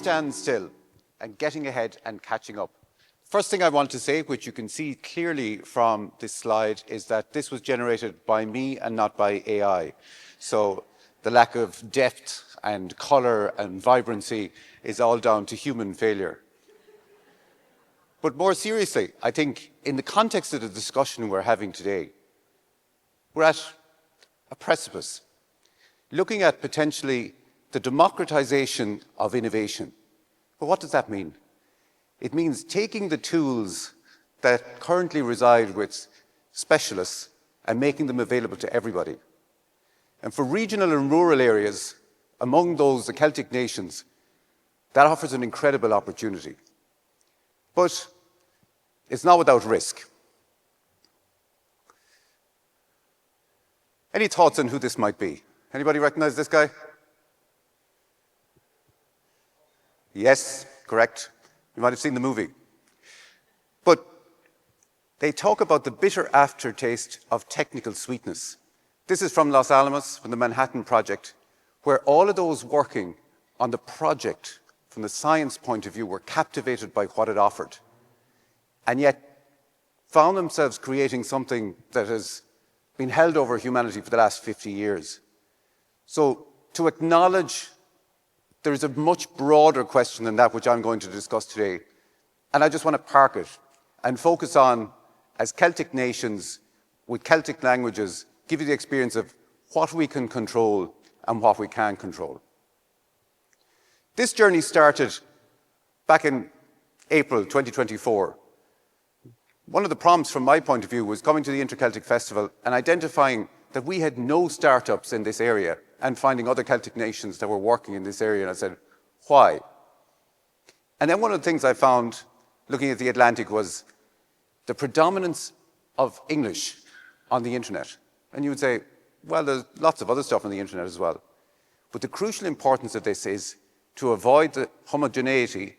stand still and getting ahead and catching up. First thing I want to say, which you can see clearly from this slide, is that this was generated by me and not by AI. So the lack of depth and colour and vibrancy is all down to human failure. But more seriously, I think in the context of the discussion we're having today, we're at a precipice, looking at potentially the democratization of innovation. But what does that mean? It means taking the tools that currently reside with specialists and making them available to everybody. And for regional and rural areas, among those, the Celtic nations, that offers an incredible opportunity. But it's not without risk. Any thoughts on who this might be? Anybody recognize this guy? Yes, correct. You might have seen the movie. But they talk about the bitter aftertaste of technical sweetness. This is from Los Alamos, from the Manhattan Project, where all of those working on the project from the science point of view were captivated by what it offered, and yet found themselves creating something that has been held over humanity for the last 50 years. So to acknowledge there is a much broader question than that which I'm going to discuss today, and I just want to park it and focus on, as Celtic nations with Celtic languages, give you the experience of what we can control and what we can't control. This journey started back in April 2024. One of the prompts from my point of view was coming to the Inter-Celtic Festival and identifying that we had no startups in this area and finding other Celtic nations that were working in this area. And I said, why? And then one of the things I found looking at the Atlantic was the predominance of English on the internet. And you would say, well, there's lots of other stuff on the internet as well. But the crucial importance of this is to avoid the homogeneity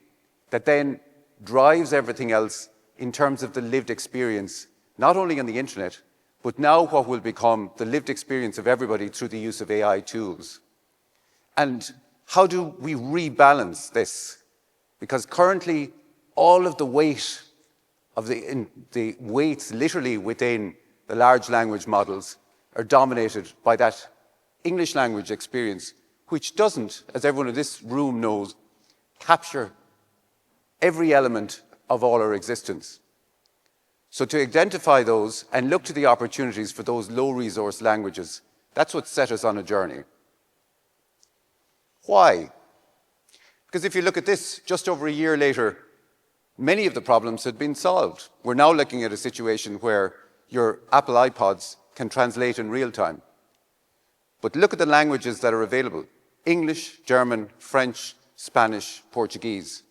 that then drives everything else in terms of the lived experience, not only on the internet, but now what will become the lived experience of everybody through the use of AI tools. And how do we rebalance this? Because currently, all of the weight of the weights literally within the large language models are dominated by that English language experience, which doesn't, as everyone in this room knows, capture every element of all our existence. So to identify those and look to the opportunities for those low-resource languages, that's what set us on a journey. Why? Because if you look at this, just over a year later, many of the problems had been solved. We're now looking at a situation where your Apple iPods can translate in real time. But look at the languages that are available: English, German, French, Spanish, Portuguese.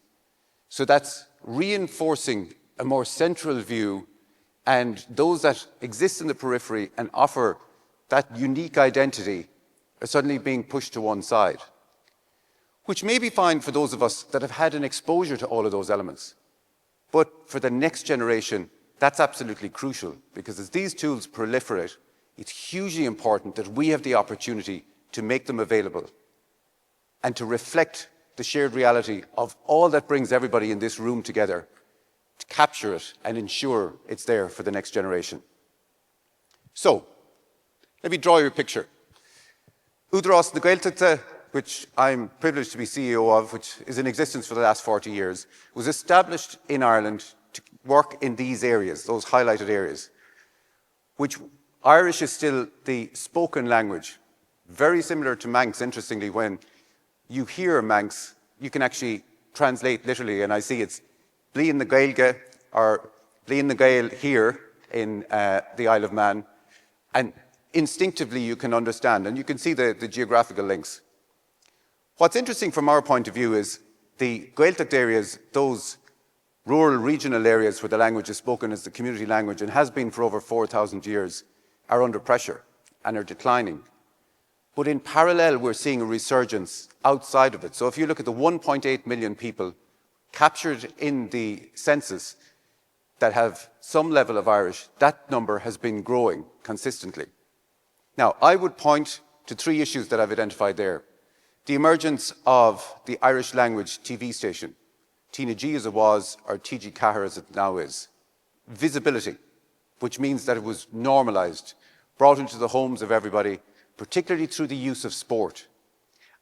So that's reinforcing a more central view, and those that exist in the periphery and offer that unique identity are suddenly being pushed to one side, which may be fine for those of us that have had an exposure to all of those elements. But for the next generation, that's absolutely crucial, because as these tools proliferate, it's hugely important that we have the opportunity to make them available and to reflect the shared reality of all that brings everybody in this room together, to capture it and ensure it's there for the next generation. So, let me draw you a picture. Údarás, the Gaeltachta, which I'm privileged to be CEO of, which is in existence for the last 40 years, was established in Ireland to work in these areas, those highlighted areas, which Irish is still the spoken language. Very similar to Manx, interestingly. When you hear Manx, you can actually translate literally, and I see it's Blian na Gaeilge or Blian na Gael here in the Isle of Man, and instinctively you can understand, and you can see the geographical links. What's interesting from our point of view is the Gaeltacht areas, those rural regional areas where the language is spoken as the community language and has been for over 4,000 years, are under pressure and are declining. But in parallel, we're seeing a resurgence outside of it. So if you look at the 1.8 million people captured in the census that have some level of Irish, that number has been growing consistently. Now, I would point to three issues that I've identified there. The emergence of the Irish language TV station, Tina G as it was, or TG Cahir as it now is. Visibility, which means that it was normalised, brought into the homes of everybody, particularly through the use of sport.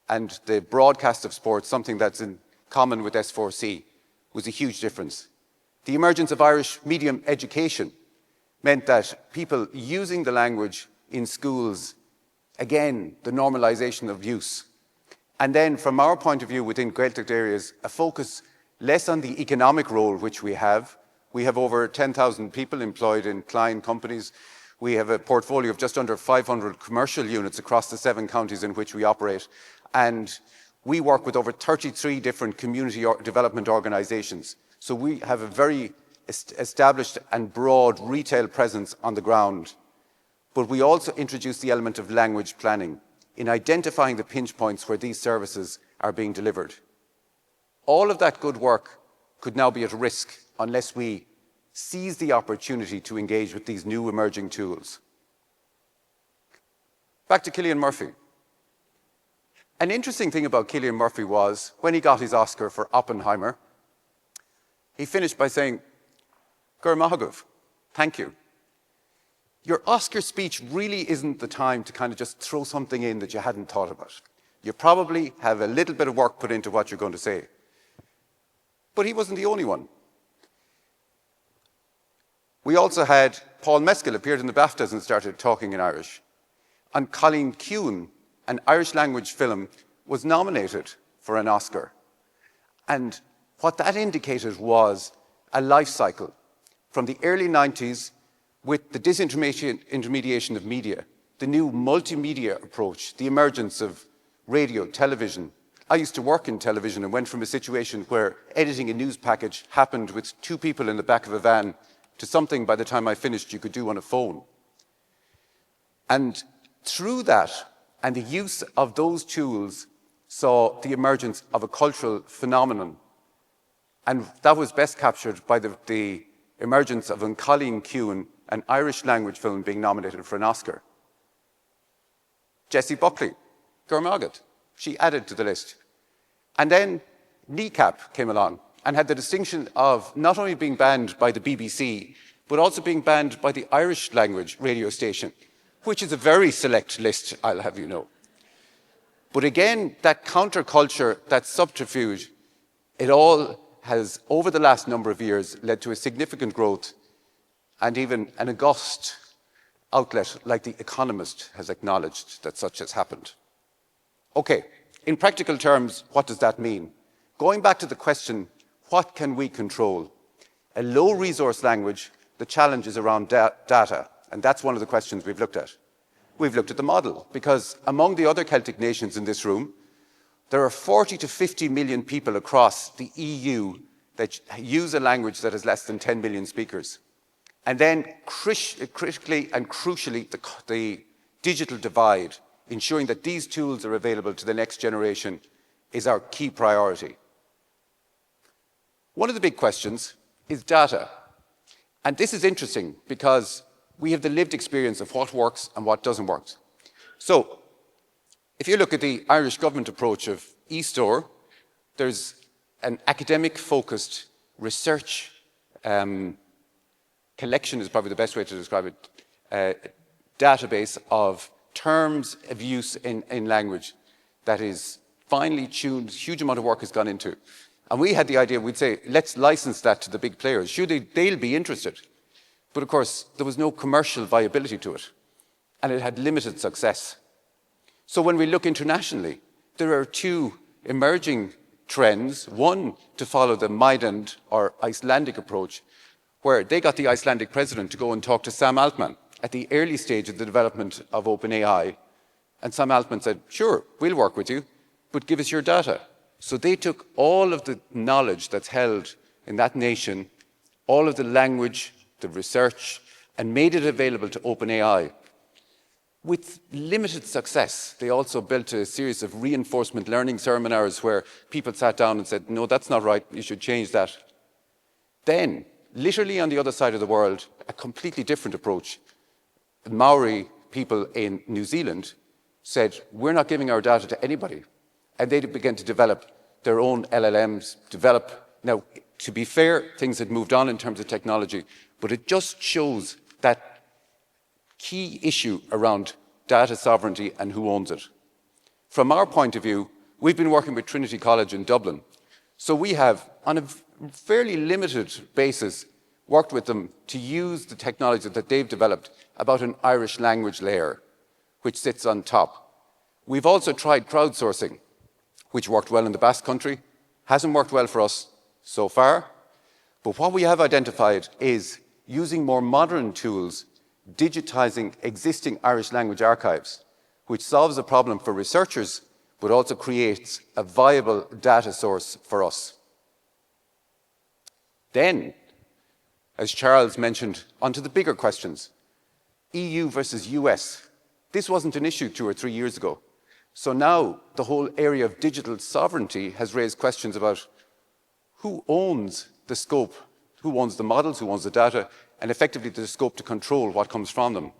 And the broadcast of sport, something that's in common with S4C, was a huge difference. The emergence of Irish medium education meant that people using the language in schools, again, the normalisation of use. And then from our point of view within Gaeltacht areas, a focus less on the economic role which we have. We have over 10,000 people employed in client companies. We have a portfolio of just under 500 commercial units across the 7 counties in which we operate. And we work with over 33 different community development organisations. So we have a very established and broad retail presence on the ground. But we also introduce the element of language planning in identifying the pinch points where these services are being delivered. All of that good work could now be at risk unless we seize the opportunity to engage with these new emerging tools. Back to Cillian Murphy. An interesting thing about Cillian Murphy was when he got his Oscar for Oppenheimer, he finished by saying, "Gur Mahagav, thank you. Your Oscar speech really isn't the time to kind of just throw something in that you hadn't thought about. You probably have a little bit of work put into what you're going to say." But he wasn't the only one. We also had Paul Mescal appeared in the BAFTAs and started talking in Irish. And Colleen Kuhn, an Irish language film, was nominated for an Oscar. And what that indicated was a life cycle from the early 90s with the disintermediation of media, the new multimedia approach, the emergence of radio, television. I used to work in television and went from a situation where editing a news package happened with 2 people in the back of a van to something by the time I finished you could do on a phone. And through that and the use of those tools saw the emergence of a cultural phenomenon. And that was best captured by the emergence of Colleen Kuhn, an Irish language film being nominated for an Oscar. Jessie Buckley, Gur Mágat, she added to the list. And then Kneecap came along and had the distinction of not only being banned by the BBC, but also being banned by the Irish language radio station, which is a very select list, I'll have you know. But again, that counterculture, that subterfuge, it all has, over the last number of years, led to a significant growth and even an august outlet like The Economist has acknowledged that such has happened. Okay, in practical terms, what does that mean? Going back to the question, what can we control? A low resource language, the challenge is around data, and that's one of the questions we've looked at. We've looked at the model, because among the other Celtic nations in this room, there are 40 to 50 million people across the EU that use a language that has less than 10 million speakers. And then critically and crucially, the digital divide, ensuring that these tools are available to the next generation, is our key priority. One of the big questions is data. And this is interesting because we have the lived experience of what works and what doesn't work. So, if you look at the Irish government approach of eStore, there's an academic-focused research collection is probably the best way to describe it, database of terms of use in language that is finely tuned, huge amount of work has gone into. And we had the idea, we'd say, let's license that to the big players. Sure, they'll be interested. But of course, there was no commercial viability to it. And it had limited success. So when we look internationally, there are 2 emerging trends. One, to follow the Maidan or Icelandic approach, where they got the Icelandic president to go and talk to Sam Altman at the early stage of the development of OpenAI. And Sam Altman said, sure, we'll work with you, but give us your data. So they took all of the knowledge that's held in that nation, all of the language, the research, and made it available to OpenAI. With limited success, they also built a series of reinforcement learning seminars where people sat down and said, no, that's not right, you should change that. Then, literally on the other side of the world, a completely different approach. The Maori people in New Zealand said, we're not giving our data to anybody. and they began to develop their own LLMs, now, to be fair, things had moved on in terms of technology, but it just shows that key issue around data sovereignty and who owns it. From our point of view, we've been working with Trinity College in Dublin. So we have, on a fairly limited basis, worked with them to use the technology that they've developed about an Irish language layer, which sits on top. We've also tried crowdsourcing, which worked well in the Basque Country, hasn't worked well for us so far. But what we have identified is using more modern tools, digitizing existing Irish language archives, which solves a problem for researchers, but also creates a viable data source for us. Then, as Charles mentioned, onto the bigger questions. EU versus US. This wasn't an issue 2 or 3 years ago. So now the whole area of digital sovereignty has raised questions about who owns the scope, who owns the models, who owns the data, and effectively the scope to control what comes from them.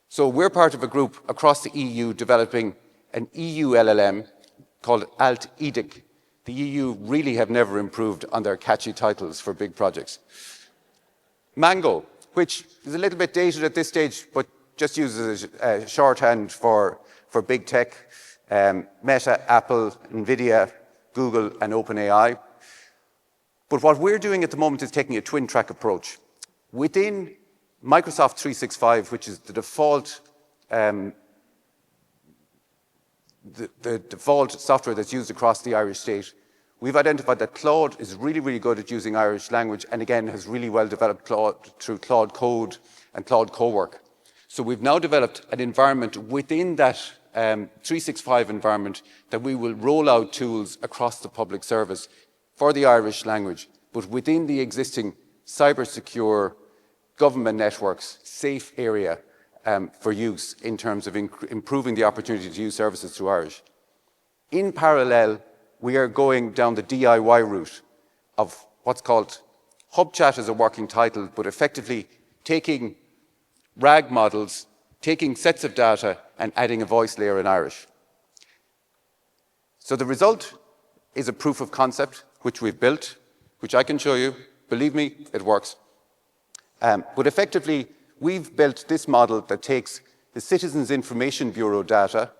So we're part of a group across the EU developing an EU LLM called Alt-EDIC. The EU really have never improved on their catchy titles for big projects. Mango, which is a little bit dated at this stage, but just uses a shorthand for big tech, Meta, Apple, NVIDIA, Google, and OpenAI. But what we're doing at the moment is taking a twin track approach. Within Microsoft 365, which is the default software that's used across the Irish state, we've identified that Claude is really, really good at using Irish language, and again, has really well developed Claude through Claude Code and Claude Cowork. So we've now developed an environment within that 365 environment that we will roll out tools across the public service for the Irish language, but within the existing cyber-secure government networks, safe area for use in terms of improving the opportunity to use services through Irish. In parallel, we are going down the DIY route of what's called Hub Chat as a working title, but effectively taking RAG models, taking sets of data and adding a voice layer in Irish. So the result is a proof of concept, which we've built, which I can show you. Believe me, it works. But effectively, we've built this model that takes the Citizens Information Bureau data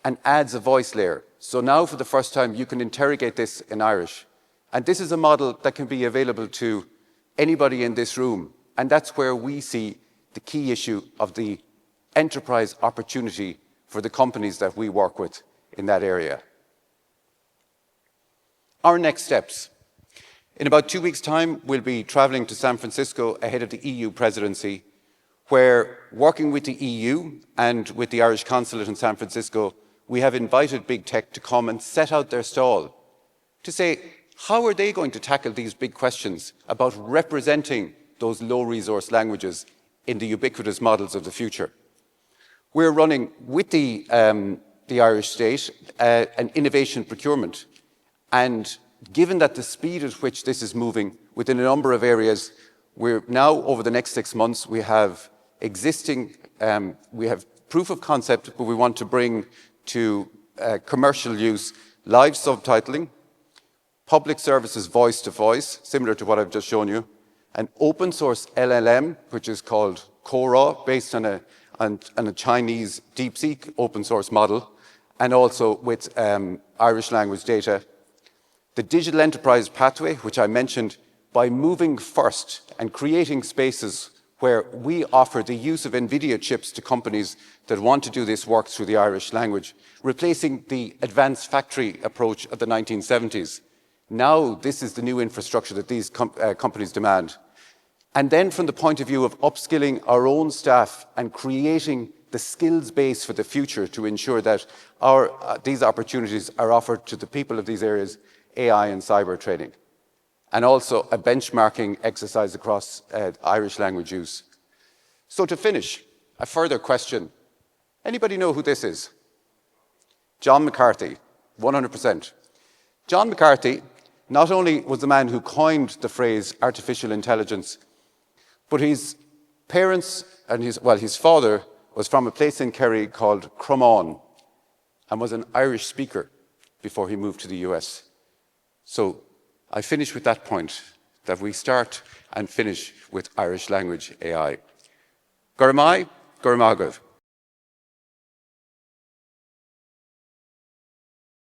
and adds a voice layer. So now, for the first time, you can interrogate this in Irish. And this is a model that can be available to anybody in this room. And that's where we see the key issue of the enterprise opportunity for the companies that we work with in that area. Our next steps. In about 2 weeks' time, we'll be traveling to San Francisco ahead of the EU presidency, where, working with the EU and with the Irish consulate in San Francisco, we have invited big tech to come and set out their stall to say, how are they going to tackle these big questions about representing those low-resource languages in the ubiquitous models of the future? We're running with the Irish state an innovation procurement. And given that the speed at which this is moving within a number of areas, we're now, over the next 6 months, we have proof of concept, but we want to bring to commercial use live subtitling, public services voice to voice, similar to what I've just shown you, an open source LLM, which is called Cora, based on a Chinese DeepSeek open source model, and also with Irish language data. The digital enterprise pathway, which I mentioned, by moving first and creating spaces where we offer the use of NVIDIA chips to companies that want to do this work through the Irish language, replacing the advanced factory approach of the 1970s. Now, this is the new infrastructure that these companies demand. And then, from the point of view of upskilling our own staff and creating the skills base for the future to ensure that these opportunities are offered to the people of these areas, AI and cyber training, and also a benchmarking exercise across Irish language use. So to finish, a further question. Anybody know who this is? John McCarthy, 100%. John McCarthy not only was the man who coined the phrase artificial intelligence, but his parents and his father was from a place in Kerry called Crumon. and was an Irish speaker before he moved to the US. So I finish with that point, that we start and finish with Irish language AI. Gurmai, Gurmagad.